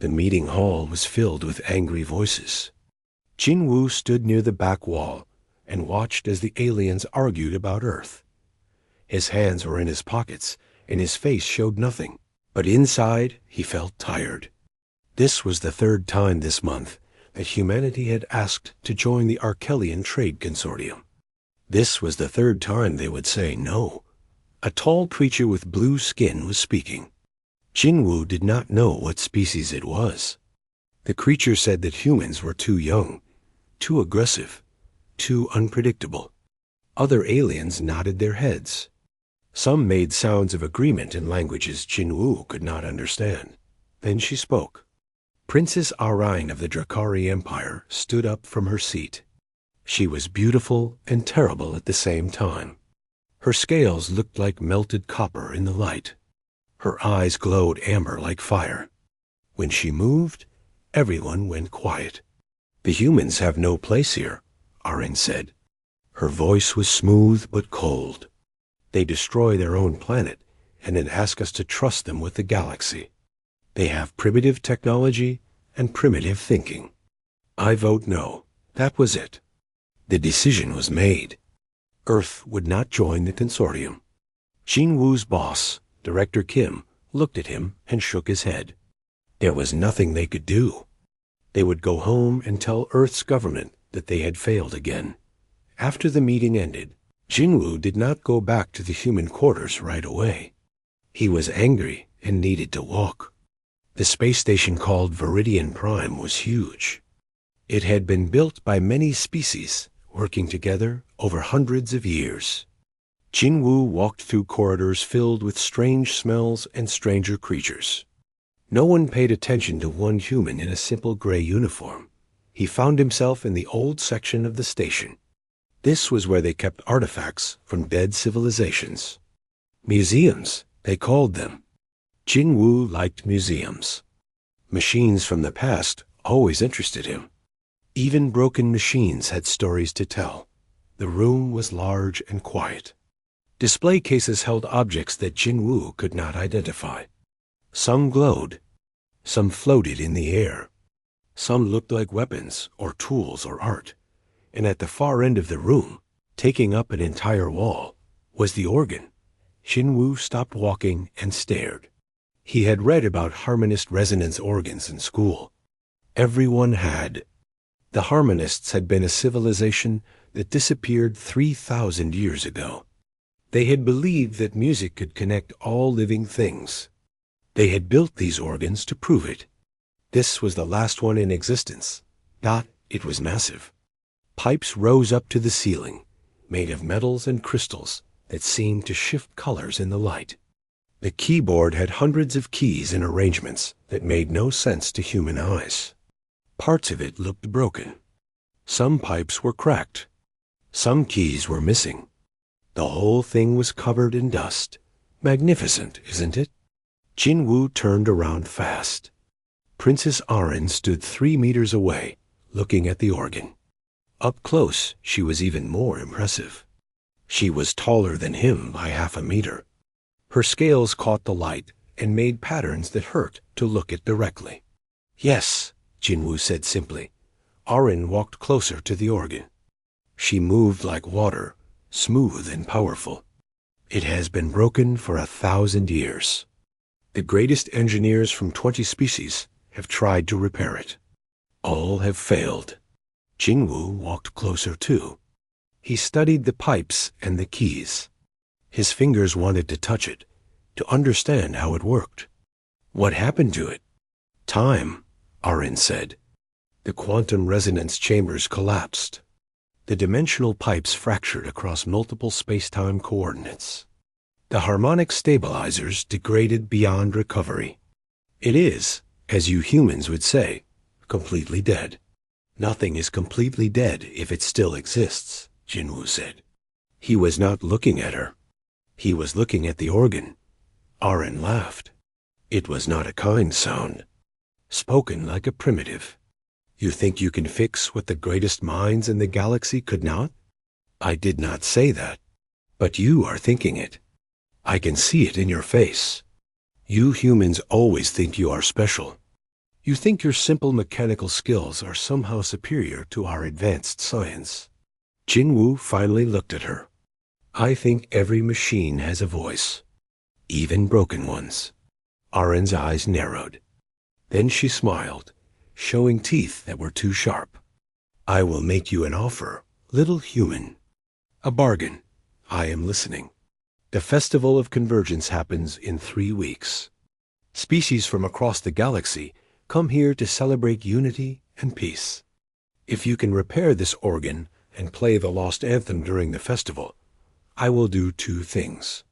The meeting hall was filled with angry voices. Jinwoo stood near the back wall and watched as the aliens argued about Earth. His hands were in his pockets, and his face showed nothing, but inside he felt tired. This was the third time this month that humanity had asked to join the Arkelian Trade Consortium. This was the third time they would say no. A tall creature with blue skin was speaking. Jinwoo did not know what species it was. The creature said that humans were too young, too aggressive, too unpredictable. Other aliens nodded their heads. Some made sounds of agreement in languages Jinwoo could not understand. Then she spoke. Princess Arain of the Drakari Empire stood up from her seat. She was beautiful and terrible at the same time. Her scales looked like melted copper in the light. Her eyes glowed amber like fire. When she moved, everyone went quiet. "The humans have no place here," Arain said. Her voice was smooth but cold. "They destroy their own planet and then ask us to trust them with the galaxy. They have primitive technology and primitive thinking. I vote no." That was it. The decision was made. Earth would not join the consortium. Jinwoo's boss, Director Kim, looked at him and shook his head. There was nothing they could do. They would go home and tell Earth's government that they had failed again. After the meeting ended, Jinwoo did not go back to the human quarters right away. He was angry and needed to walk. The space station called Viridian Prime was huge. It had been built by many species working together over hundreds of years. Jinwoo walked through corridors filled with strange smells and stranger creatures. No one paid attention to one human in a simple gray uniform. He found himself in the old section of the station. This was where they kept artifacts from dead civilizations. Museums, they called them. Jinwoo liked museums. Machines from the past always interested him. Even broken machines had stories to tell. The room was large and quiet. Display cases held objects that Jinwoo could not identify. Some glowed. Some floated in the air. Some looked like weapons or tools or art. And at the far end of the room, taking up an entire wall, was the organ. Jinwoo stopped walking and stared. He had read about harmonist resonance organs in school. Everyone had. The harmonists had been a civilization that disappeared 3,000 years ago. They had believed that music could connect all living things. They had built these organs to prove it. This was the last one in existence. It was massive. Pipes rose up to the ceiling, made of metals and crystals that seemed to shift colors in the light. The keyboard had hundreds of keys and arrangements that made no sense to human eyes. Parts of it looked broken. Some pipes were cracked. Some keys were missing. The whole thing was covered in dust. Magnificent, isn't it? Jinwoo turned around fast. Princess Arain stood 3 meters away, looking at the organ. Up close, she was even more impressive. She was taller than him by half a meter. Her scales caught the light and made patterns that hurt to look at directly. "Yes," Jinwoo said simply. Arain walked closer to the organ. She moved like water, smooth and powerful. "It has been broken for 1,000 years. The greatest engineers from 20 species have tried to repair it. All have failed." Jinwoo walked closer too. He studied the pipes and the keys. His fingers wanted to touch it, to understand how it worked. "What happened to it?" "Time," Arain said. The quantum resonance chambers collapsed. The dimensional pipes fractured across multiple space-time coordinates. The harmonic stabilizers degraded beyond recovery. It is, as you humans would say, completely dead. "Nothing is completely dead if it still exists," Jinwoo said. He was not looking at her. He was looking at the organ. Arain laughed. It was not a kind sound. Spoken like a primitive. "You think you can fix what the greatest minds in the galaxy could not?" "I did not say that. But you are thinking it. I can see it in your face. You humans always think you are special. You think your simple mechanical skills are somehow superior to our advanced science. Jinwoo finally looked at her. I think every machine has a voice, even broken ones. Aren's eyes narrowed. Then she smiled, showing teeth that were too sharp. I will make you an offer, little human. A bargain. I am listening. The Festival of Convergence happens in 3 weeks. Species from across the galaxy come here to celebrate unity and peace. If you can repair this organ and play the Lost Anthem during the festival, I will do 2 things.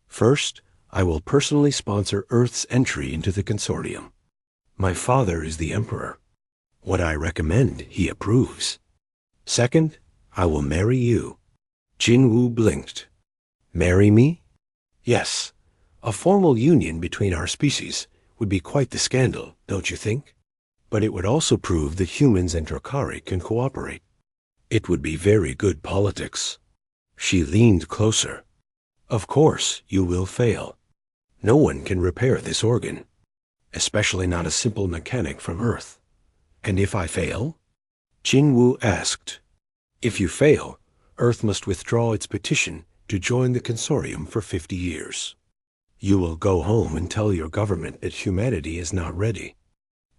First, I will personally sponsor Earth's entry into the consortium. My father is the Emperor. What I recommend, he approves. Second, I will marry you. Jinwoo blinked. Marry me? Yes. A formal union between our species would be quite the scandal, don't you think? But it would also prove that humans and Drakari can cooperate. It would be very good politics. She leaned closer. Of course, you will fail. No one can repair this organ, especially not a simple mechanic from Earth. And if I fail? Jinwoo asked. If you fail, Earth must withdraw its petition to join the consortium for 50 years. You will go home and tell your government that humanity is not ready,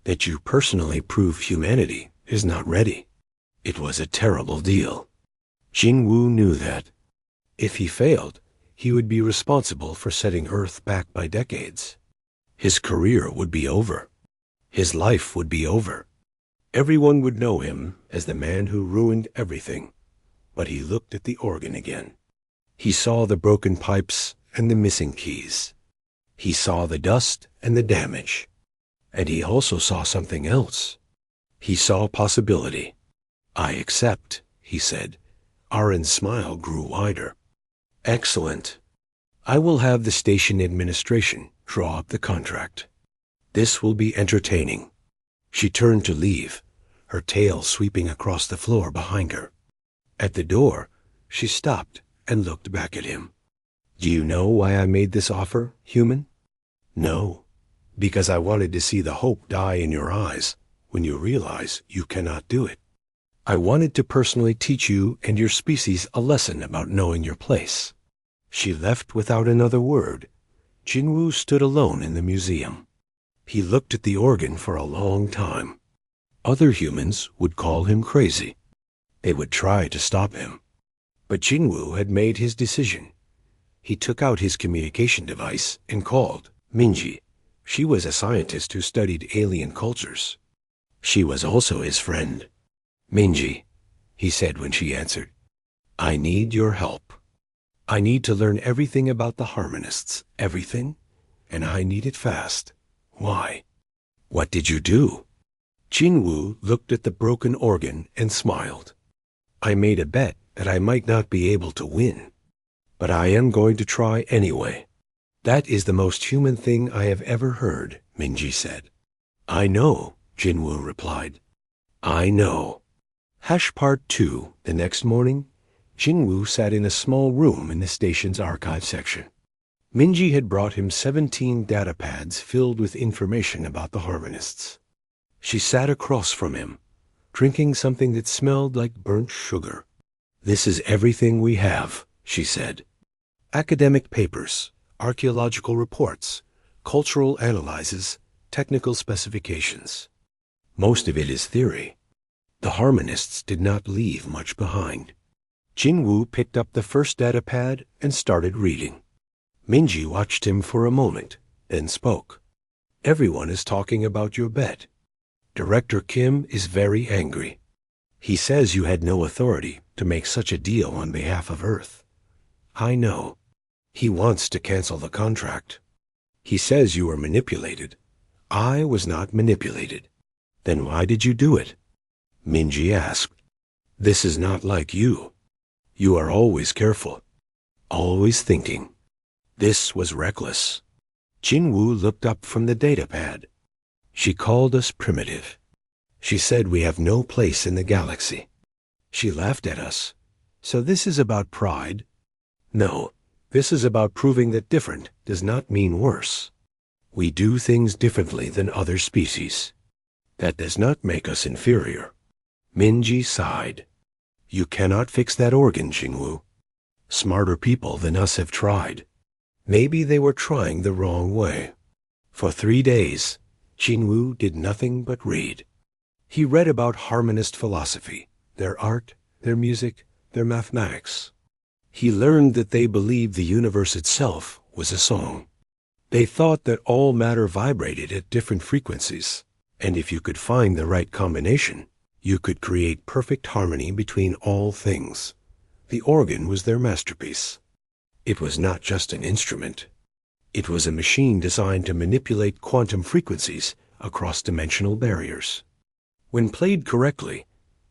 that you personally prove humanity is not ready. It was a terrible deal. Jinwoo knew that. If he failed, he would be responsible for setting Earth back by decades. His career would be over. His life would be over. Everyone would know him as the man who ruined everything. But he looked at the organ again. He saw the broken pipes and the missing keys. He saw the dust and the damage. And he also saw something else. He saw possibility. I accept, he said. Aren's smile grew wider. Excellent. I will have the station administration draw up the contract. This will be entertaining. She turned to leave, her tail sweeping across the floor behind her. At the door, she stopped and looked back at him. Do you know why I made this offer, human? No, because I wanted to see the hope die in your eyes when you realize you cannot do it. I wanted to personally teach you and your species a lesson about knowing your place. She left without another word. Jinwoo stood alone in the museum. He looked at the organ for a long time. Other humans would call him crazy. They would try to stop him. But Jinwoo had made his decision. He took out his communication device and called Minji. She was a scientist who studied alien cultures. She was also his friend. Minji, he said when she answered, I need your help. I need to learn everything about the Harmonists, everything, and I need it fast. Why? What did you do? Jinwoo looked at the broken organ and smiled. I made a bet that I might not be able to win, but I am going to try anyway. That is the most human thing I have ever heard, Minji said. I know, Jinwoo replied. I know. Part 2, the next morning, Jinwoo sat in a small room in the station's archive section. Minji had brought him 17 data pads filled with information about the Harmonists. She sat across from him, drinking something that smelled like burnt sugar. This is everything we have, she said. Academic papers, archaeological reports, cultural analyses, technical specifications. Most of it is theory. The Harmonists did not leave much behind. Jinwoo picked up the first data pad and started reading. Minji watched him for a moment, then spoke. Everyone is talking about your bet. Director Kim is very angry. He says you had no authority to make such a deal on behalf of Earth. I know. He wants to cancel the contract. He says you were manipulated. I was not manipulated. Then why did you do it? Minji asked. This is not like you. You are always careful, always thinking. This was reckless. Jinwoo looked up from the datapad. She called us primitive. She said we have no place in the galaxy. She laughed at us. So this is about pride? No, this is about proving that different does not mean worse. We do things differently than other species. That does not make us inferior. Minji sighed. You cannot fix that organ, Jingwu. Smarter people than us have tried. Maybe they were trying the wrong way. For 3 days, Jinwu did nothing but read. He read about harmonist philosophy, their art, their music, their mathematics. He learned that they believed the universe itself was a song. They thought that all matter vibrated at different frequencies, and if you could find the right combination, you could create perfect harmony between all things. The organ was their masterpiece. It was not just an instrument. It was a machine designed to manipulate quantum frequencies across dimensional barriers. When played correctly,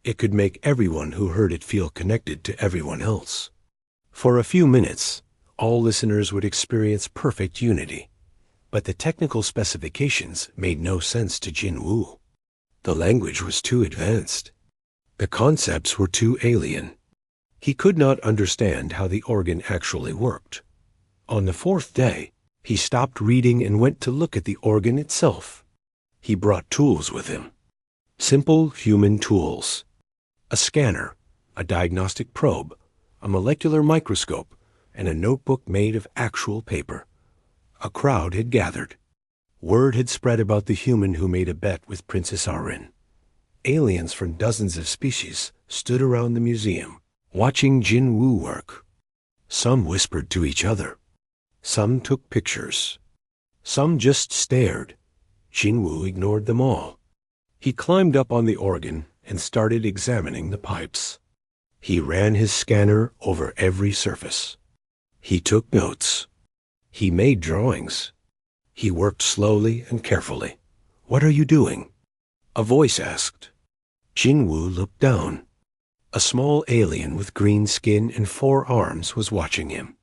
it could make everyone who heard it feel connected to everyone else. For a few minutes, all listeners would experience perfect unity. But the technical specifications made no sense to Jinwu. The language was too advanced. The concepts were too alien. He could not understand how the organ actually worked. On the 4th day, he stopped reading and went to look at the organ itself. He brought tools with him. Simple human tools. A scanner, a diagnostic probe, a molecular microscope, and a notebook made of actual paper. A crowd had gathered. Word had spread about the human who made a bet with Princess Arin. Aliens from dozens of species stood around the museum, watching Jinwu work. Some whispered to each other. Some took pictures. Some just stared. Jinwu ignored them all. He climbed up on the organ and started examining the pipes. He ran his scanner over every surface. He took notes. He made drawings. He worked slowly and carefully. "What are you doing?" A voice asked. Jinwu looked down. A small alien with green skin and 4 arms was watching him.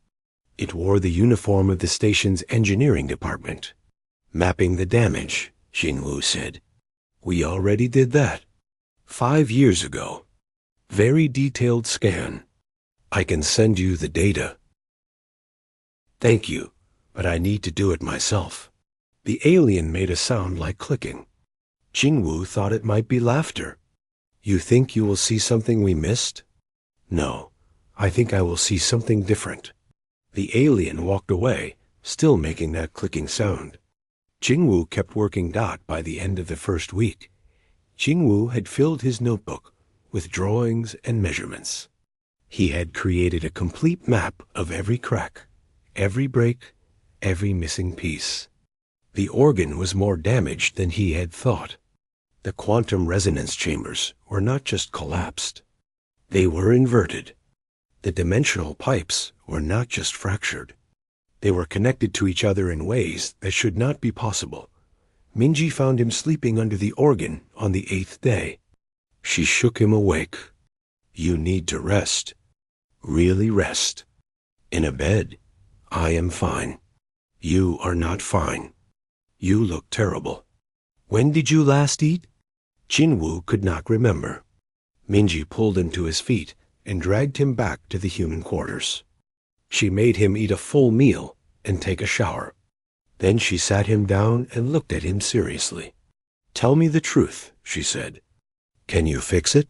It wore the uniform of the station's engineering department. "Mapping the damage," Jinwu said. "We already did that. 5 years ago. Very detailed scan. I can send you the data." "Thank you, but I need to do it myself." The alien made a sound like clicking. Jinwu thought it might be laughter. "You think you will see something we missed?" "No, I think I will see something different." The alien walked away, still making that clicking sound. Jinwu kept working Dot by the end of the first week. Jinwu had filled his notebook with drawings and measurements. He had created a complete map of every crack, every break, every missing piece. The organ was more damaged than he had thought. The quantum resonance chambers were not just collapsed. They were inverted. The dimensional pipes were not just fractured. They were connected to each other in ways that should not be possible. Minji found him sleeping under the organ on the 8th day. She shook him awake. "You need to rest. Really rest. In a bed. I am fine. You are not fine. You look terrible. When did you last eat?" Jinwu could not remember. Minji pulled him to his feet and dragged him back to the human quarters. She made him eat a full meal and take a shower. Then she sat him down and looked at him seriously. "Tell me the truth," she said. "Can you fix it?"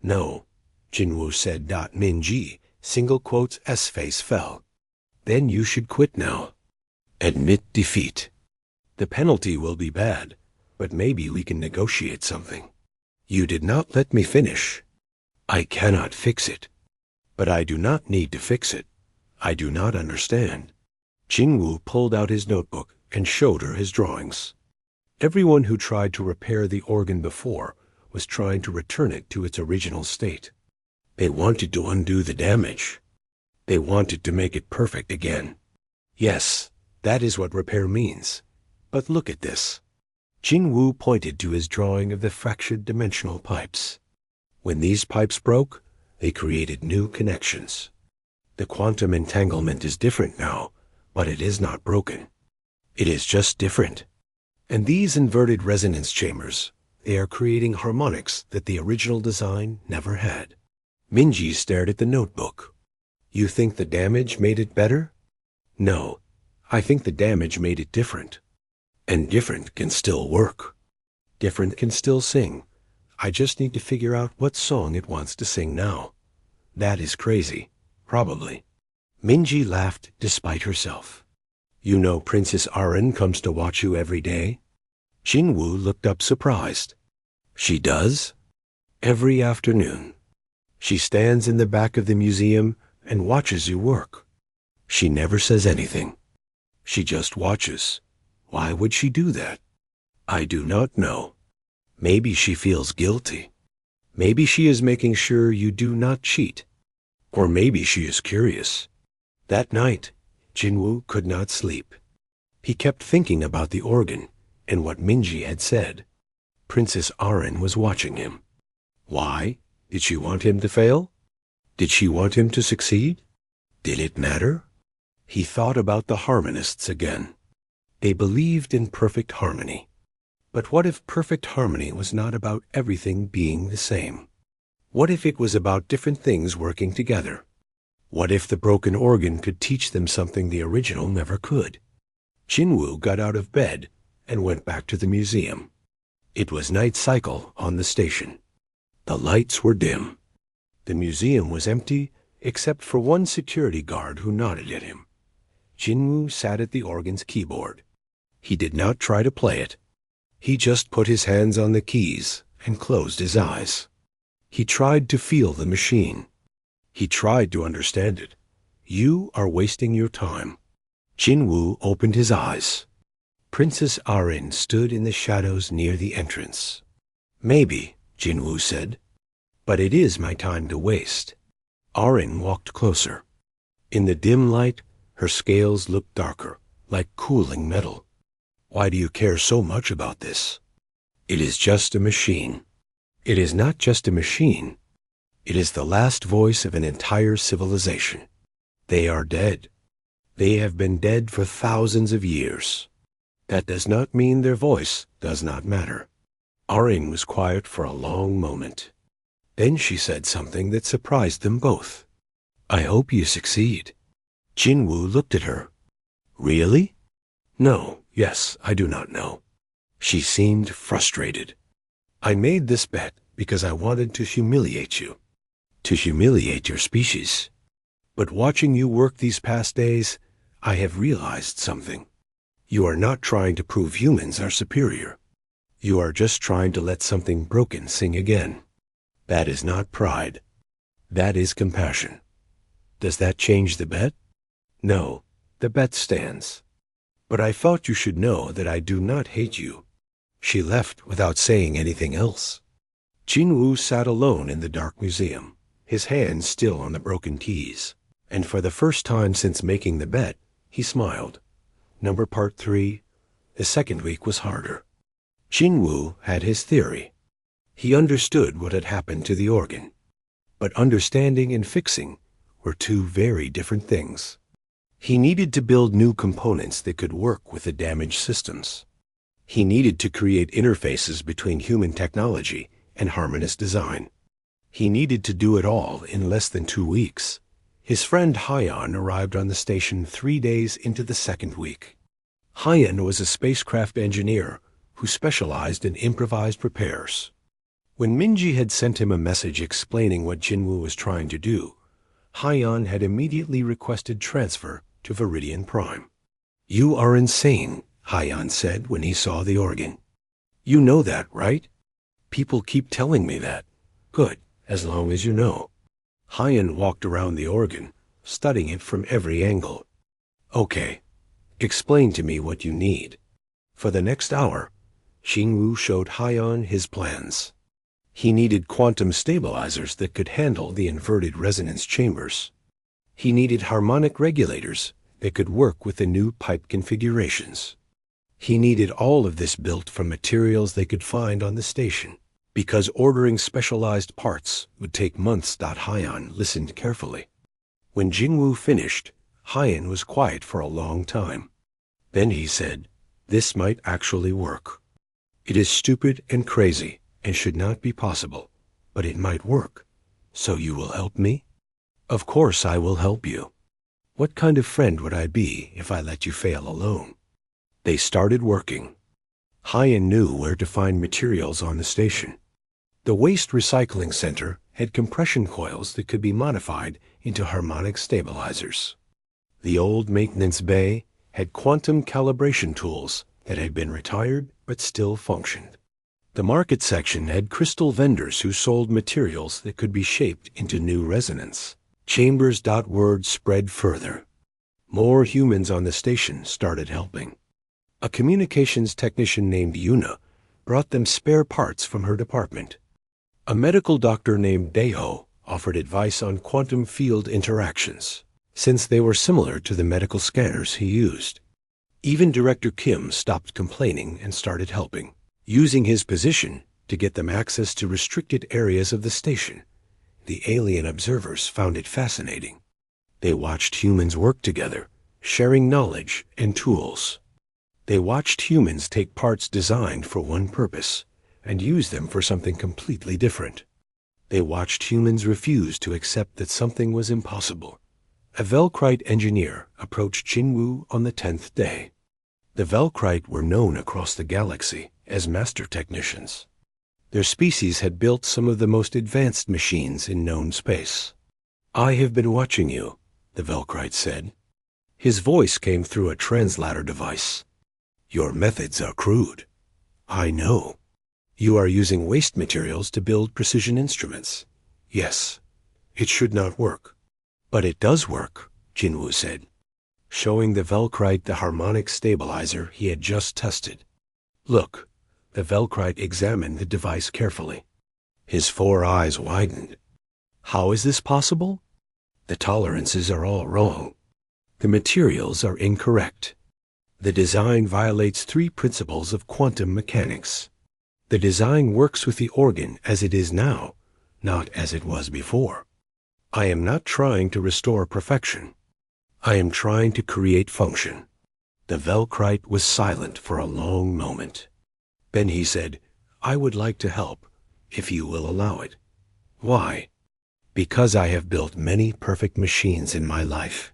"No," Jinwu said. Minji, single quotes, S face fell. "Then you should quit now. Admit defeat. The penalty will be bad, but maybe we can negotiate something." "You did not let me finish." "I cannot fix it." "But I do not need to fix it. I do not understand." Jinwu pulled out his notebook and showed her his drawings. Everyone who tried to repair the organ before was trying to return it to its original state. They wanted to undo the damage. They wanted to make it perfect again. Yes, that is what repair means. But look at this. Jinwu pointed to his drawing of the fractured dimensional pipes. When these pipes broke, they created new connections. The quantum entanglement is different now, but it is not broken. It is just different. And these inverted resonance chambers, they are creating harmonics that the original design never had. Minji stared at the notebook. "You think the damage made it better?" "No, I think the damage made it different. And different can still work." Different can still sing. I just need to figure out what song it wants to sing now. That is crazy. Probably. Minji laughed despite herself. You know Princess Arin comes to watch you every day? Jinwoo looked up surprised. She does? Every afternoon. She stands in the back of the museum and watches you work. She never says anything. She just watches. Why would she do that? I do not know. Maybe she feels guilty. Maybe she is making sure you do not cheat. Or maybe she is curious. That night, Jinwoo could not sleep. He kept thinking about the organ and what Minji had said. Princess Arin was watching him. Why? Did she want him to fail? Did she want him to succeed? Did it matter? He thought about the harmonists again. They believed in perfect harmony. But what if perfect harmony was not about everything being the same? What if it was about different things working together? What if the broken organ could teach them something the original never could? Jinwoo got out of bed and went back to the museum. It was night cycle on the station. The lights were dim. The museum was empty except for one security guard who nodded at him. Jinwoo sat at the organ's keyboard. He did not try to play it. He just put his hands on the keys and closed his eyes. He tried to feel the machine. He tried to understand it. You are wasting your time. Jinwoo opened his eyes. Princess Arin stood in the shadows near the entrance. Maybe, Jinwoo said, but it is my time to waste. Arin walked closer. In the dim light, her scales looked darker, like cooling metal. Why do you care so much about this? It is just a machine. It is not just a machine. It is the last voice of an entire civilization. They are dead. They have been dead for thousands of years. That does not mean their voice does not matter. Arin was quiet for a long moment. Then she said something that surprised them both. I hope you succeed. Jinwoo looked at her. Really? No, yes, I do not know. She seemed frustrated. I made this bet because I wanted to humiliate you. To humiliate your species. But watching you work these past days, I have realized something. You are not trying to prove humans are superior. You are just trying to let something broken sing again. That is not pride. That is compassion. Does that change the bet? No, the bet stands. But I thought you should know that I do not hate you. She left without saying anything else. Jinwoo sat alone in the dark museum, his hands still on the broken keys. And for the first time since making the bet, he smiled. Number part 3, the second week was harder. Jinwoo had his theory. He understood what had happened to the organ. But understanding and fixing were two very different things. He needed to build new components that could work with the damaged systems. He needed to create interfaces between human technology and harmonious design. He needed to do it all in less than 2 weeks. His friend Hyan arrived on the station 3 days into the second week. Hyan was a spacecraft engineer who specialized in improvised repairs. When Minji had sent him a message explaining what Jinwoo was trying to do, Hyan had immediately requested transfer to Viridian Prime. You are insane, Hyan said when he saw the organ. You know that, right? People keep telling me that. Good, as long as you know. Hyan walked around the organ, studying it from every angle. Okay, explain to me what you need. For the next hour, Jinwoo showed Hyan his plans. He needed quantum stabilizers that could handle the inverted resonance chambers. He needed harmonic regulators that could work with the new pipe configurations. He needed all of this built from materials they could find on the station, because ordering specialized parts would take months. Hyan listened carefully. When Jinwoo finished, Hyan was quiet for a long time. Then he said, "This might actually work. It is stupid and crazy and should not be possible, but it might work. So you will help me?" "Of course I will help you. What kind of friend would I be if I let you fail alone?" They started working. Hyan knew where to find materials on the station. The Waste Recycling Center had compression coils that could be modified into harmonic stabilizers. The old maintenance bay had quantum calibration tools that had been retired but still functioned. The market section had crystal vendors who sold materials that could be shaped into new resonance. Chambers. Word spread further. More humans on the station started helping. A communications technician named Yuna brought them spare parts from her department. A medical doctor named Deho offered advice on quantum field interactions, since they were similar to the medical scanners he used. Even Director Kim stopped complaining and started helping, using his position to get them access to restricted areas of the station. The alien observers found it fascinating. They watched humans work together, sharing knowledge and tools. They watched humans take parts designed for one purpose and use them for something completely different. They watched humans refuse to accept that something was impossible. A Velkrite engineer approached Jinwoo on the 10th day. The Velkrite were known across the galaxy as master technicians. Their species had built some of the most advanced machines in known space. "I have been watching you," the Velkrite said. His voice came through a translator device. "Your methods are crude. I know. You are using waste materials to build precision instruments. Yes, it should not work. But it does work," Jinwoo said, showing the Velkrite the harmonic stabilizer he had just tested. "Look." The Velkrite examined the device carefully. His 4 eyes widened. "How is this possible?" "The tolerances are all wrong. The materials are incorrect. The design violates 3 principles of quantum mechanics. The design works with the organ as it is now, not as it was before. I am not trying to restore perfection. I am trying to create function." The Velkrite was silent for a long moment. Then he said, "I would like to help, if you will allow it." "Why?" "Because I have built many perfect machines in my life.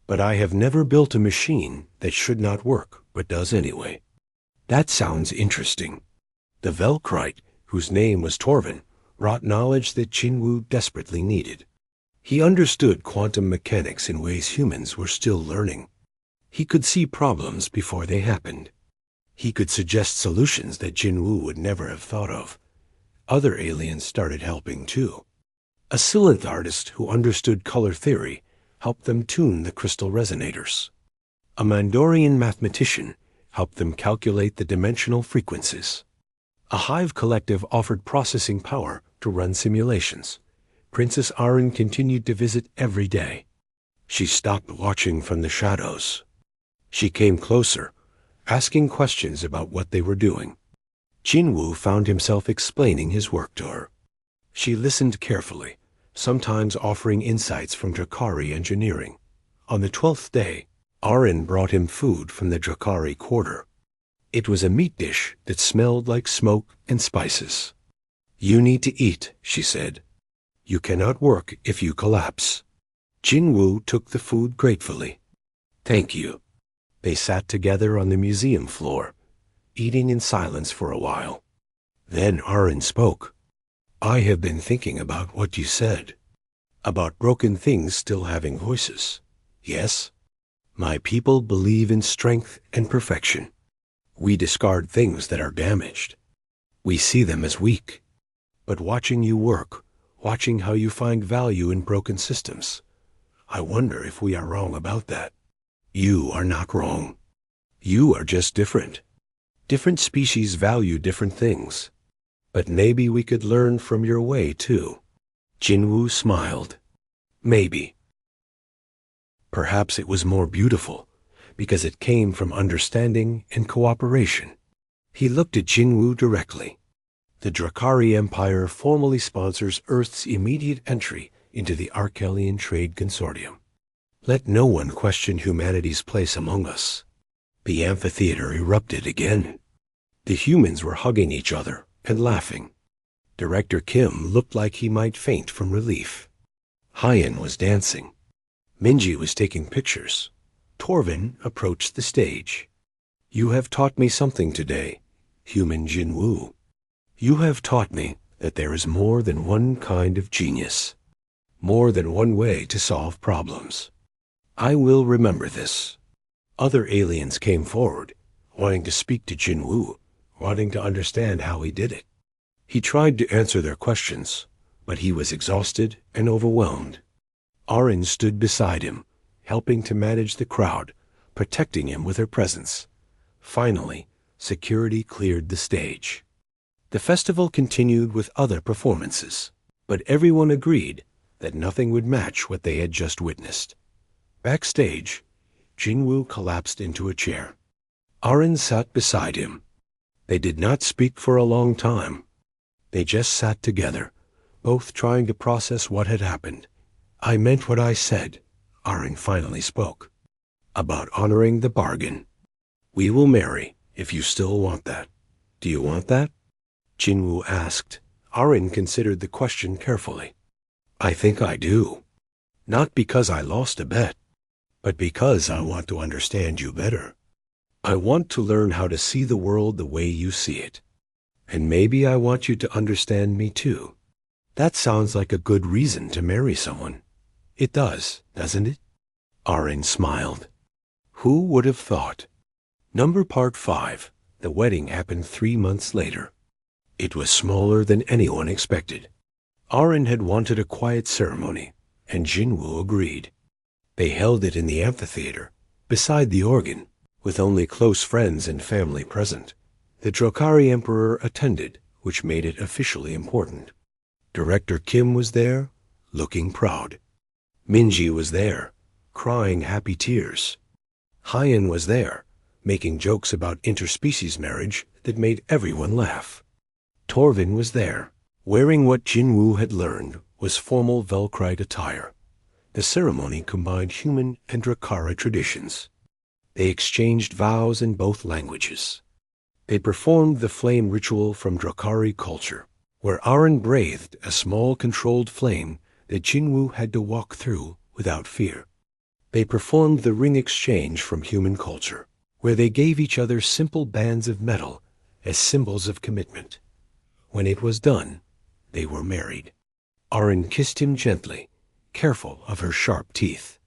But I have never built a machine that should not work, but does anyway." "That sounds interesting." The Velkrite, whose name was Torvin, wrought knowledge that Jinwoo desperately needed. He understood quantum mechanics in ways humans were still learning. He could see problems before they happened. He could suggest solutions that Jinwoo would never have thought of. Other aliens started helping too. A Silinth artist who understood color theory helped them tune the crystal resonators. A Mandorian mathematician helped them calculate the dimensional frequencies. A Hive collective offered processing power to run simulations. Princess Arin continued to visit every day. She stopped watching from the shadows. She came closer, asking questions about what they were doing. Jinwoo found himself explaining his work to her. She listened carefully, sometimes offering insights from Drakari engineering. On the 12th day, Arin brought him food from the Drakari quarter. It was a meat dish that smelled like smoke and spices. "You need to eat," she said. "You cannot work if you collapse." Jinwoo took the food gratefully. "Thank you." They sat together on the museum floor, eating in silence for a while. Then Arin spoke. "I have been thinking about what you said, about broken things still having voices. Yes? My people believe in strength and perfection. We discard things that are damaged. We see them as weak. But watching you work, watching how you find value in broken systems, I wonder if we are wrong about that. You are not wrong. You are just different. Different species value different things. But maybe we could learn from your way, too." Jinwoo smiled. "Maybe." Perhaps it was more beautiful, because it came from understanding and cooperation. He looked at Jinwoo directly. "The Drakari Empire formally sponsors Earth's immediate entry into the Arkelian Trade Consortium. Let no one question humanity's place among us." The amphitheater erupted again. The humans were hugging each other and laughing. Director Kim looked like he might faint from relief. Hyan was dancing. Minji was taking pictures. Torvin approached the stage. "You have taught me something today," Human Jinwoo. You have taught me that there is more than one kind of genius, more than one way to solve problems. I will remember this. Other aliens came forward, wanting to speak to Jinwoo, wanting to understand how he did it. He tried to answer their questions, but he was exhausted and overwhelmed. Arin stood beside him, helping to manage the crowd, protecting him with her presence. Finally, security cleared the stage. The festival continued with other performances, but everyone agreed that nothing would match what they had just witnessed. Backstage, Jinwoo collapsed into a chair. Arin sat beside him. They did not speak for a long time. They just sat together, both trying to process what had happened. I meant what I said, Arin finally spoke. About honoring the bargain. We will marry, if you still want that. Do you want that? Jinwoo asked. Arin considered the question carefully. I think I do. Not because I lost a bet, but because I want to understand you better. I want to learn how to see the world the way you see it. And maybe I want you to understand me too. That sounds like a good reason to marry someone. It does, doesn't it? Arin smiled. Who would have thought? Part 5. The wedding happened 3 months later. It was smaller than anyone expected. Arin had wanted a quiet ceremony, and Jinwoo agreed. They held it in the amphitheater, beside the organ, with only close friends and family present. The Drokari Emperor attended, which made it officially important. Director Kim was there, looking proud. Minji was there, crying happy tears. Hyen was there, making jokes about interspecies marriage that made everyone laugh. Torvin was there. Wearing what Jinwoo had learned was formal Velkrite attire. The ceremony combined human and Drakara traditions. They exchanged vows in both languages. They performed the flame ritual from Drakari culture, where Arin breathed a small controlled flame that Jinwoo had to walk through without fear. They performed the ring exchange from human culture, where they gave each other simple bands of metal as symbols of commitment. When it was done, they were married. Arin kissed him gently, careful of her sharp teeth.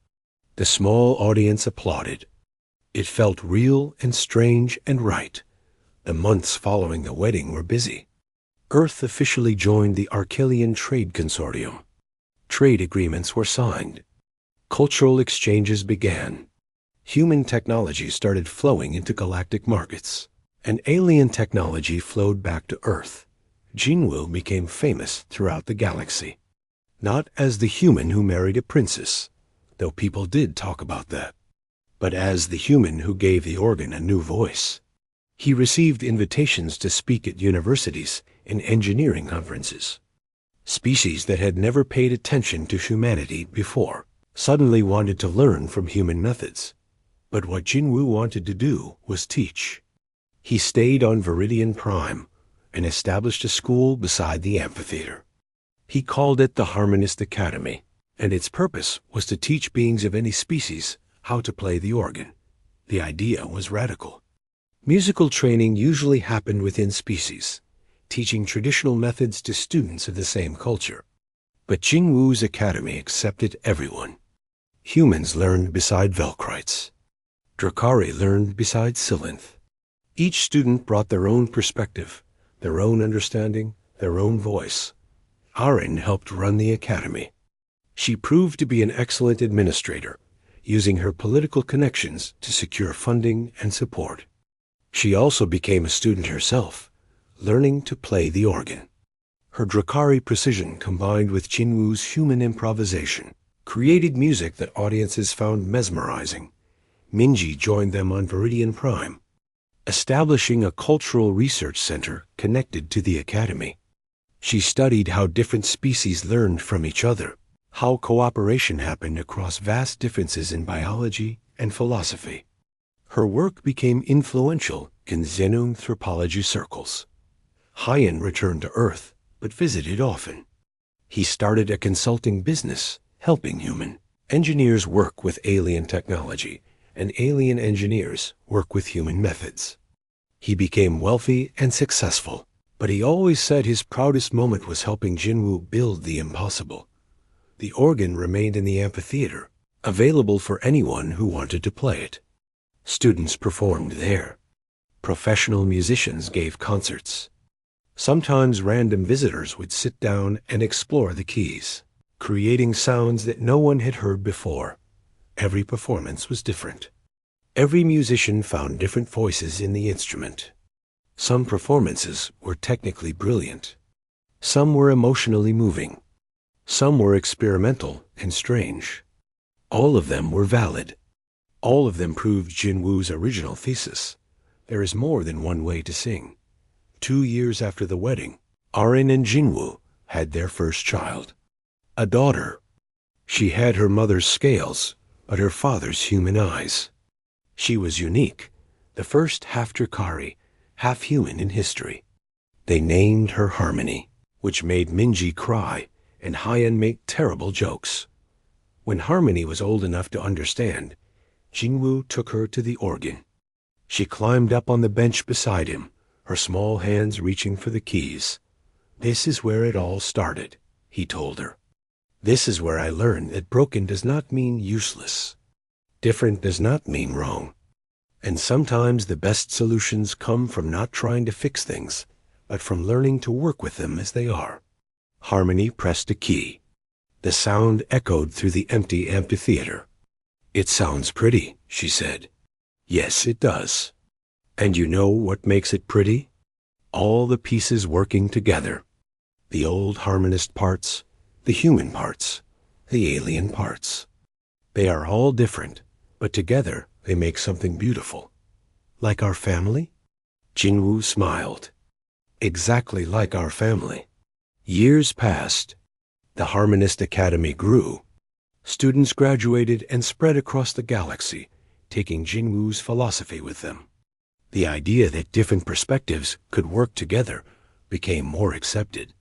The small audience applauded. It felt real and strange and right. The months following the wedding were busy. Earth officially joined the Archelian Trade Consortium. Trade agreements were signed. Cultural exchanges began. Human technology started flowing into galactic markets, and alien technology flowed back to Earth. Jinwoo became famous throughout the galaxy. Not as the human who married a princess, though people did talk about that, but as the human who gave the organ a new voice. He received invitations to speak at universities and engineering conferences. Species that had never paid attention to humanity before suddenly wanted to learn from human methods. But what Jinwoo wanted to do was teach. He stayed on Viridian Prime and established a school beside the amphitheater. He called it the Harmonist Academy, and its purpose was to teach beings of any species how to play the organ. The idea was radical. Musical training usually happened within species, teaching traditional methods to students of the same culture. But Jinwoo's academy accepted everyone. Humans learned beside Velkrites. Drakari learned beside Silinth. Each student brought their own perspective, their own understanding, their own voice. Arin helped run the academy. She proved to be an excellent administrator, using her political connections to secure funding and support. She also became a student herself, learning to play the organ. Her Drakari precision combined with Jinwoo's human improvisation created music that audiences found mesmerizing. Minji joined them on Viridian Prime, establishing a cultural research center connected to the academy. She studied how different species learned from each other, how cooperation happened across vast differences in biology and philosophy. Her work became influential in xenanthropology circles. Hyen returned to Earth, but visited often. He started a consulting business, helping human engineers work with alien technology, and alien engineers work with human methods. He became wealthy and successful, but he always said his proudest moment was helping Jinwoo build the impossible. The organ remained in the amphitheater, available for anyone who wanted to play it. Students performed there. Professional musicians gave concerts. Sometimes random visitors would sit down and explore the keys, creating sounds that no one had heard before. Every performance was different. Every musician found different voices in the instrument. Some performances were technically brilliant. Some were emotionally moving. Some were experimental and strange. All of them were valid. All of them proved Jinwoo's original thesis. There is more than one way to sing. 2 years after the wedding, Arin and Jinwoo had their first child, a daughter. She had her mother's scales, but her father's human eyes. She was unique, the first half-Drakari, half-human in history. They named her Harmony, which made Minji cry and Hyen make terrible jokes. When Harmony was old enough to understand, Jinwoo took her to the organ. She climbed up on the bench beside him, her small hands reaching for the keys. "This is where it all started," he told her. "This is where I learned that broken does not mean useless. Different does not mean wrong. And sometimes the best solutions come from not trying to fix things, but from learning to work with them as they are." Harmony pressed a key. The sound echoed through the empty amphitheater. "It sounds pretty," she said. "Yes, it does. And you know what makes it pretty? All the pieces working together. The old harmonist parts, the human parts, the alien parts. They are all different, but together they make something beautiful. Like our family?" Jinwoo smiled. "Exactly like our family." Years passed. The Harmonist Academy grew. Students graduated and spread across the galaxy, taking Jinwoo's philosophy with them. The idea that different perspectives could work together became more accepted.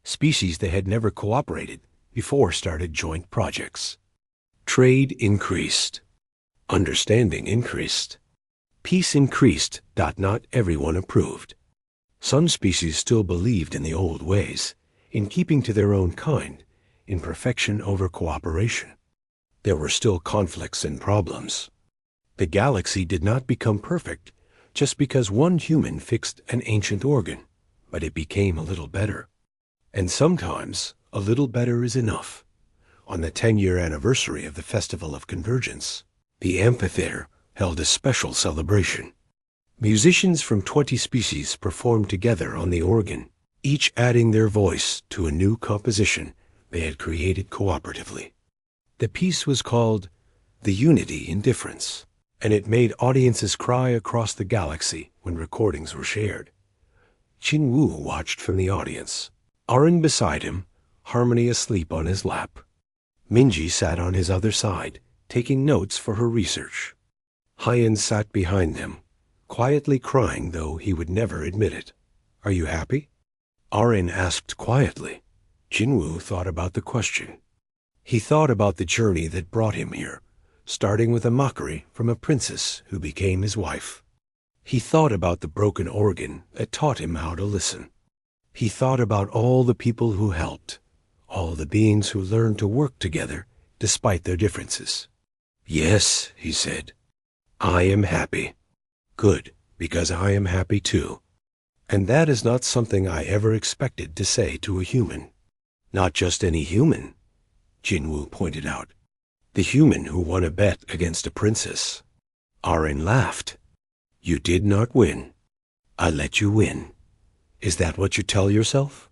Species that had never cooperated before started joint projects. Trade increased. Understanding increased. Peace increased. Not everyone approved. Some species still believed in the old ways, in keeping to their own kind, in perfection over cooperation. There were still conflicts and problems. The galaxy did not become perfect just because one human fixed an ancient organ, but it became a little better. And sometimes a little better is enough. On the 10-year anniversary of the Festival of Convergence, the amphitheater held a special celebration. Musicians from 20 species performed together on the organ, each adding their voice to a new composition they had created cooperatively. The piece was called "The Unity in Difference," and it made audiences cry across the galaxy when recordings were shared. Jinwoo watched from the audience, Arin beside him, Harmony asleep on his lap. Minji sat on his other side, taking notes for her research. Hyen sat behind them, quietly crying, though he would never admit it. "Are you happy?" Arin asked quietly. Jinwoo thought about the question. He thought about the journey that brought him here, starting with a mockery from a princess who became his wife. He thought about the broken organ that taught him how to listen. He thought about all the people who helped, all the beings who learned to work together despite their differences. "Yes," he said, "I am happy." "Good, because I am happy too." And that is not something I ever expected to say to a human. Not just any human, Jinwoo pointed out. The human who won a bet against a princess. Arin laughed. "You did not win. I let you win. Is that what you tell yourself?"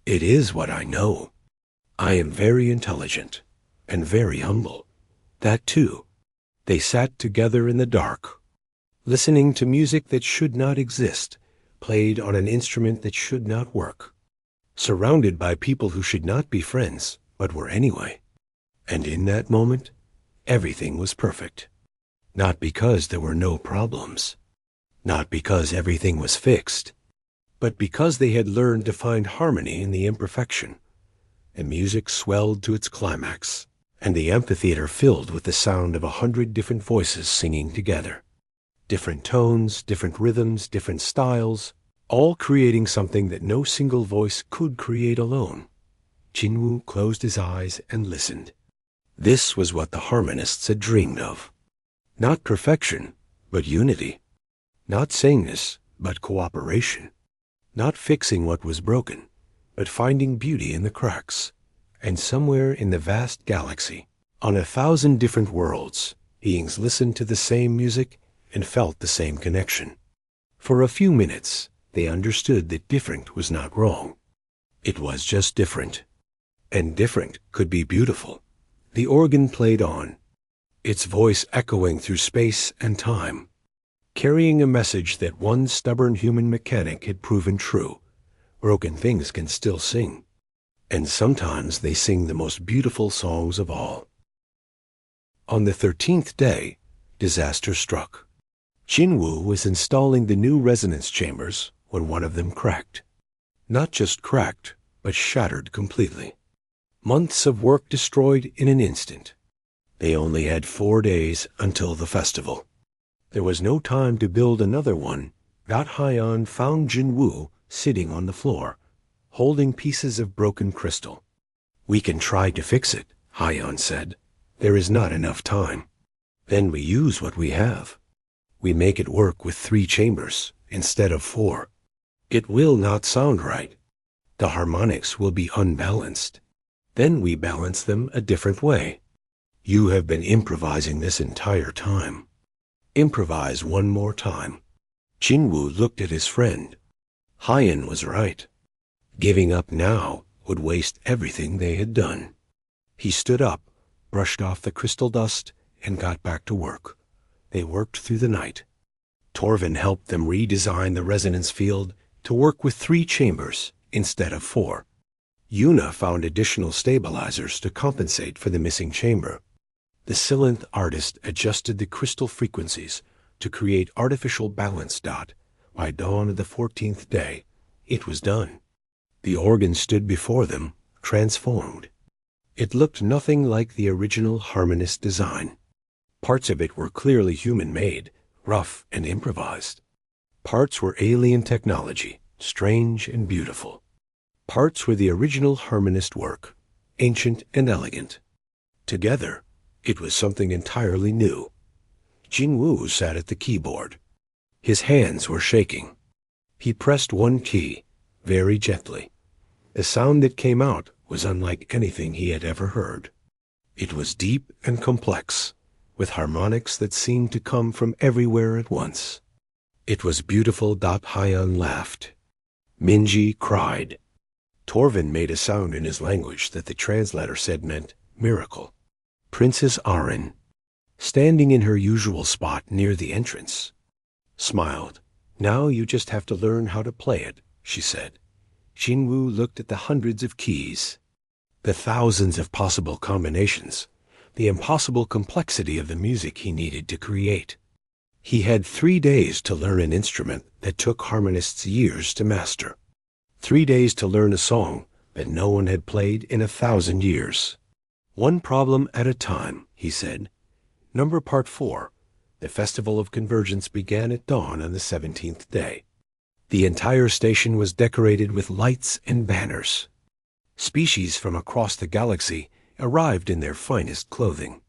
"It is what I know. I am very intelligent and very humble." That too. They sat together in the dark, listening to music that should not exist, played on an instrument that should not work, surrounded by people who should not be friends, but were anyway. And in that moment, everything was perfect. Not because there were no problems, not because everything was fixed, but because they had learned to find harmony in the imperfection. And music swelled to its climax, and the amphitheater filled with the sound of 100 different voices singing together. Different tones, different rhythms, different styles, all creating something that no single voice could create alone. Jinwoo closed his eyes and listened. This was what the harmonists had dreamed of. Not perfection, but unity. Not sameness, but cooperation. Not fixing what was broken, but finding beauty in the cracks. And somewhere in the vast galaxy, on 1,000 different worlds, beings listened to the same music and felt the same connection. For a few minutes, they understood that different was not wrong. It was just different. And different could be beautiful. The organ played on, its voice echoing through space and time, carrying a message that one stubborn human mechanic had proven true. Broken things can still sing. And sometimes they sing the most beautiful songs of all. On the 13th day, disaster struck. Jinwoo was installing the new resonance chambers when one of them cracked. Not just cracked, but shattered completely. Months of work destroyed in an instant. They only had 4 days until the festival. There was no time to build another one. Haiyan found Jinwoo sitting on the floor, holding pieces of broken crystal. "We can try to fix it," Haiyan said. "There is not enough time. Then we use what we have. We make it work with 3 chambers instead of 4. It will not sound right. The harmonics will be unbalanced. Then we balance them a different way. You have been improvising this entire time. Improvise one more time." Jinwoo looked at his friend. Haiyan was right. Giving up now would waste everything they had done. He stood up, brushed off the crystal dust, and got back to work. They worked through the night. Torvin helped them redesign the resonance field to work with 3 chambers instead of 4. Yuna found additional stabilizers to compensate for the missing chamber. The Silenth artist adjusted the crystal frequencies to create artificial balance dot. By dawn of the 14th day, it was done. The organ stood before them, transformed. It looked nothing like the original harmonist design. Parts of it were clearly human-made, rough and improvised. Parts were alien technology, strange and beautiful. Parts were the original harmonist work, ancient and elegant. Together, it was something entirely new. Jinwoo sat at the keyboard. His hands were shaking. He pressed one key, very gently. The sound that came out was unlike anything he had ever heard. It was deep and complex, with harmonics that seemed to come from everywhere at once. It was beautiful. Haiyan laughed. Minji cried. Torvin made a sound in his language that the translator said meant miracle. Princess Arin, standing in her usual spot near the entrance, smiled. "Now you just have to learn how to play it," she said. Jinwoo looked at the hundreds of keys, the thousands of possible combinations, the impossible complexity of the music he needed to create. He had 3 days to learn an instrument that took harmonists years to master. 3 days to learn a song that no one had played in 1,000 years. "One problem at a time," he said. Number Part 4. The Festival of Convergence began at dawn on the 17th day. The entire station was decorated with lights and banners. Species from across the galaxy arrived in their finest clothing.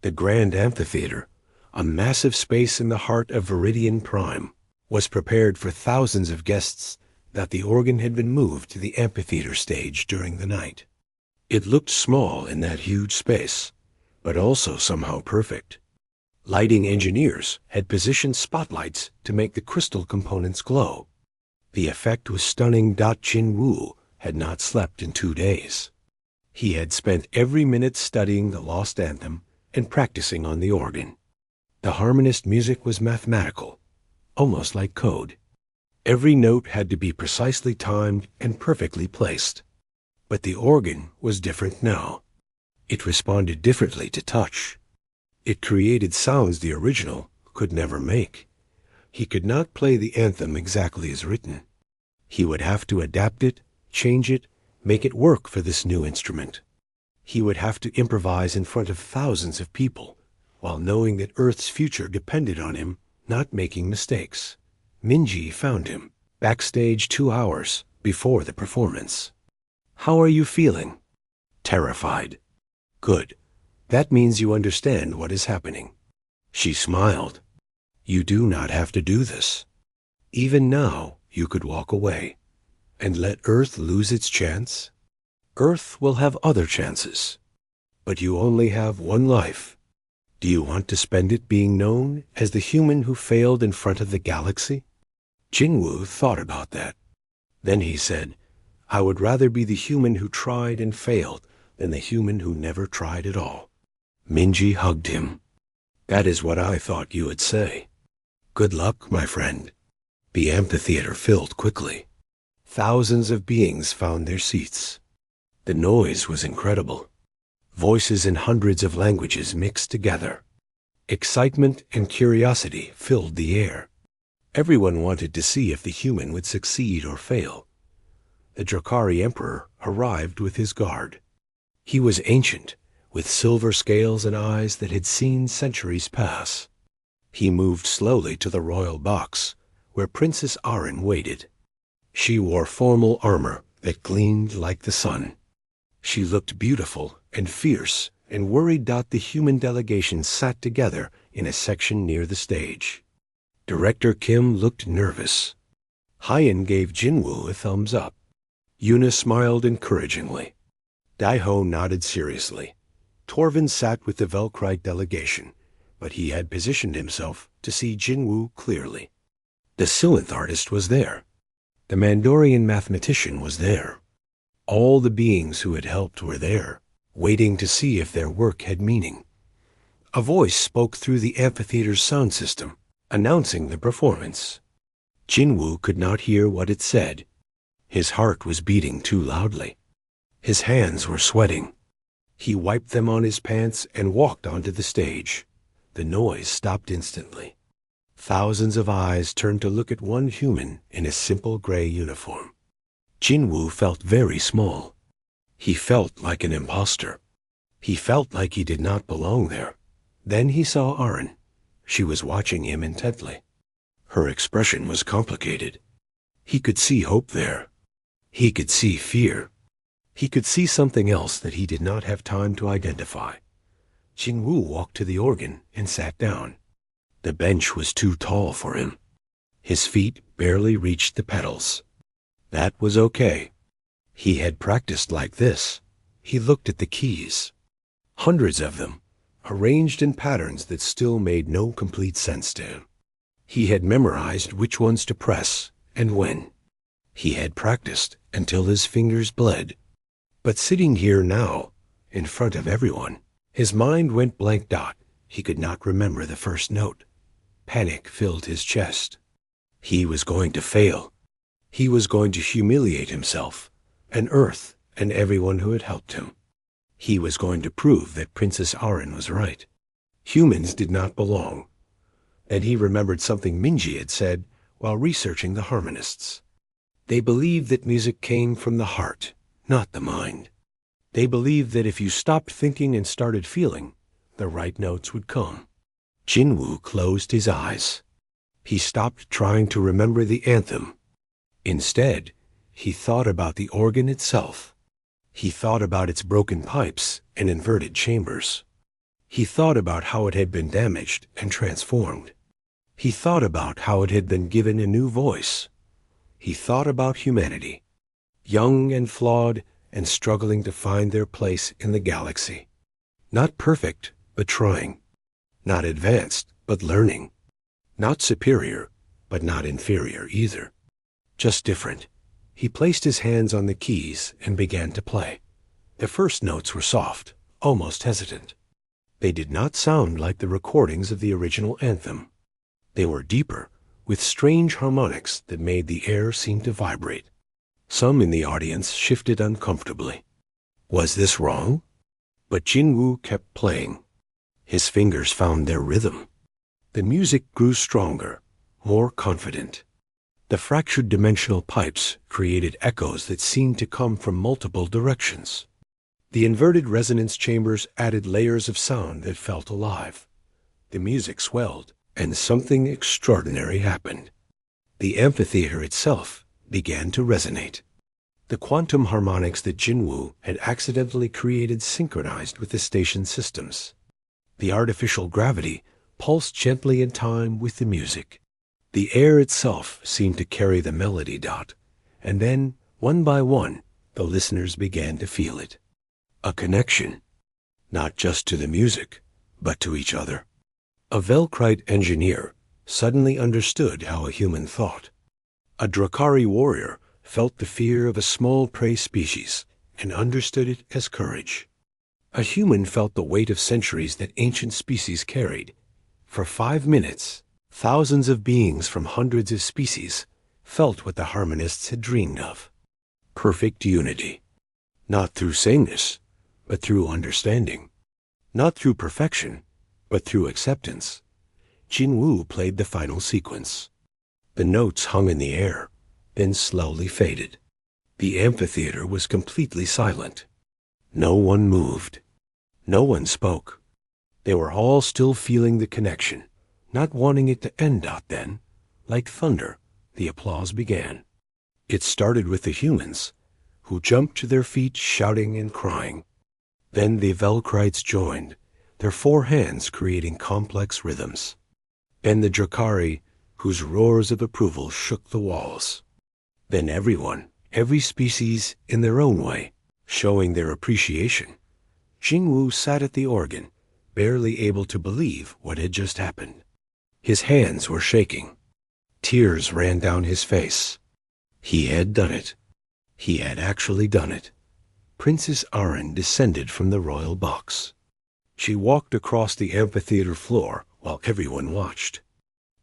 The Grand Amphitheater, a massive space in the heart of Viridian Prime, was prepared for thousands of guests that the organ had been moved to the amphitheater stage during the night. It looked small in that huge space, but also somehow perfect. Lighting engineers had positioned spotlights to make the crystal components glow. The effect was stunning. Jinwoo had not slept in 2 days. He had spent every minute studying the lost anthem and practicing on the organ. The harmonist music was mathematical, almost like code. Every note had to be precisely timed and perfectly placed. But the organ was different now. It responded differently to touch. It created sounds the original could never make. He could not play the anthem exactly as written. He would have to adapt it, change it, make it work for this new instrument. He would have to improvise in front of thousands of people, while knowing that Earth's future depended on him not making mistakes. Minji found him backstage 2 hours before the performance. "How are you feeling?" "Terrified." "Good. That means you understand what is happening." She smiled. "You do not have to do this. Even now, you could walk away and let Earth lose its chance. Earth will have other chances, but you only have one life. Do you want to spend it being known as the human who failed in front of the galaxy?" Jinwoo thought about that. Then he said, "I would rather be the human who tried and failed than the human who never tried at all." Minji hugged him. "That is what I thought you would say. Good luck, my friend." The amphitheater filled quickly. Thousands of beings found their seats. The noise was incredible. Voices in hundreds of languages mixed together. Excitement and curiosity filled the air. Everyone wanted to see if the human would succeed or fail. The Drakari Emperor arrived with his guard. He was ancient, with silver scales and eyes that had seen centuries pass. He moved slowly to the royal box, where Princess Arin waited. She wore formal armor that gleamed like the sun. She looked beautiful and fierce, and worried that the human delegation sat together in a section near the stage. Director Kim looked nervous. Hyen gave Jinwoo a thumbs up. Yuna smiled encouragingly. Daiho nodded seriously. Torvin sat with the Velkrite delegation, but he had positioned himself to see Jinwoo clearly. The Silith artist was there. The Mandorian mathematician was there. All the beings who had helped were there, waiting to see if their work had meaning. A voice spoke through the amphitheater's sound system, announcing the performance. Jinwoo could not hear what it said. His heart was beating too loudly. His hands were sweating. He wiped them on his pants and walked onto the stage. The noise stopped instantly. Thousands of eyes turned to look at one human in a simple gray uniform. Jinwoo felt very small. He felt like an imposter. He felt like he did not belong there. Then he saw Arin. She was watching him intently. Her expression was complicated. He could see hope there. He could see fear. He could see something else that he did not have time to identify. Jinwoo walked to the organ and sat down. The bench was too tall for him. His feet barely reached the pedals. That was okay. He had practiced like this. He looked at the keys. Hundreds of them, arranged in patterns that still made no complete sense to him. He had memorized which ones to press and when. He had practiced until his fingers bled. But sitting here now, in front of everyone, his mind went blank dot. He could not remember the first note. Panic filled his chest. He was going to fail. He was going to humiliate himself, and Earth, and everyone who had helped him. He was going to prove that Princess Arin was right. Humans did not belong. And he remembered something Minji had said while researching the harmonists. They believed that music came from the heart, not the mind. They believed that if you stopped thinking and started feeling, the right notes would come. Jinwoo closed his eyes. He stopped trying to remember the anthem. Instead, he thought about the organ itself. He thought about its broken pipes and inverted chambers. He thought about how it had been damaged and transformed. He thought about how it had been given a new voice. He thought about humanity, young and flawed and struggling to find their place in the galaxy. Not perfect, but trying. Not advanced, but learning. Not superior, but not inferior either. Just different. He placed his hands on the keys and began to play. The first notes were soft, almost hesitant. They did not sound like the recordings of the original anthem. They were deeper, with strange harmonics that made the air seem to vibrate. Some in the audience shifted uncomfortably. Was this wrong? But Jinwoo kept playing. His fingers found their rhythm. The music grew stronger, more confident. The fractured dimensional pipes created echoes that seemed to come from multiple directions. The inverted resonance chambers added layers of sound that felt alive. The music swelled, And something extraordinary happened. The amphitheater itself began to resonate. The quantum harmonics that Jinwoo had accidentally created synchronized with the station's systems. The artificial gravity pulsed gently in time with the music. The air itself seemed to carry the melody dot, and then, one by one, the listeners began to feel it. A connection, not just to the music, but to each other. A Velkrite engineer suddenly understood how a human thought. A Drakari warrior felt the fear of a small prey species and understood it as courage. A human felt the weight of centuries that ancient species carried. For 5 minutes, thousands of beings from hundreds of species felt what the harmonists had dreamed of. Perfect unity. Not through sameness, but through understanding. Not through perfection, but through acceptance. Jinwoo played the final sequence. The notes hung in the air, then slowly faded. The amphitheater was completely silent. No one moved. No one spoke. They were all still feeling the connection, not wanting it to end out then. Like thunder, the applause began. It started with the humans, who jumped to their feet shouting and crying. Then the Velkrites joined, their 4 hands creating complex rhythms. Then the Drakari, whose roars of approval shook the walls. Then everyone, every species in their own way, showing their appreciation. Jinwoo sat at the organ, barely able to believe what had just happened. His hands were shaking. Tears ran down his face. He had done it. He had actually done it. Princess Arin descended from the royal box. She walked across the amphitheater floor while everyone watched.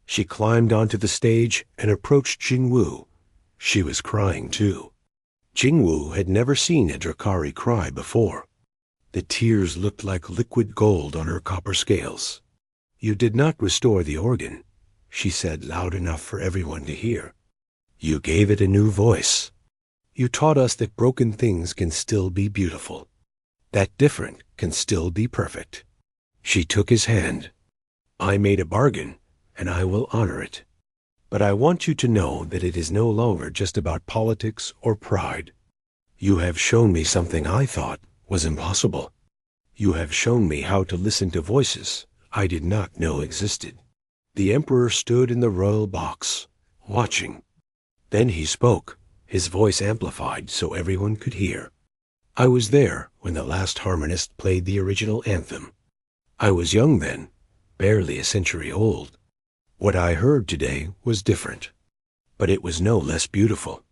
She climbed onto the stage and approached Jinwoo. She was crying too. Jinwoo had never seen a Drakari cry before. The tears looked like liquid gold on her copper scales. "You did not restore the organ," she said loud enough for everyone to hear. "You gave it a new voice. You taught us that broken things can still be beautiful, that different can still be perfect." She took his hand. "I made a bargain, and I will honor it. But I want you to know that it is no longer just about politics or pride. You have shown me something I thought was impossible. You have shown me how to listen to voices I did not know existed." The emperor stood in the royal box, watching. Then he spoke, his voice amplified so everyone could hear. "I was there when the last harmonist played the original anthem. I was young then, barely a century old. What I heard today was different, but it was no less beautiful.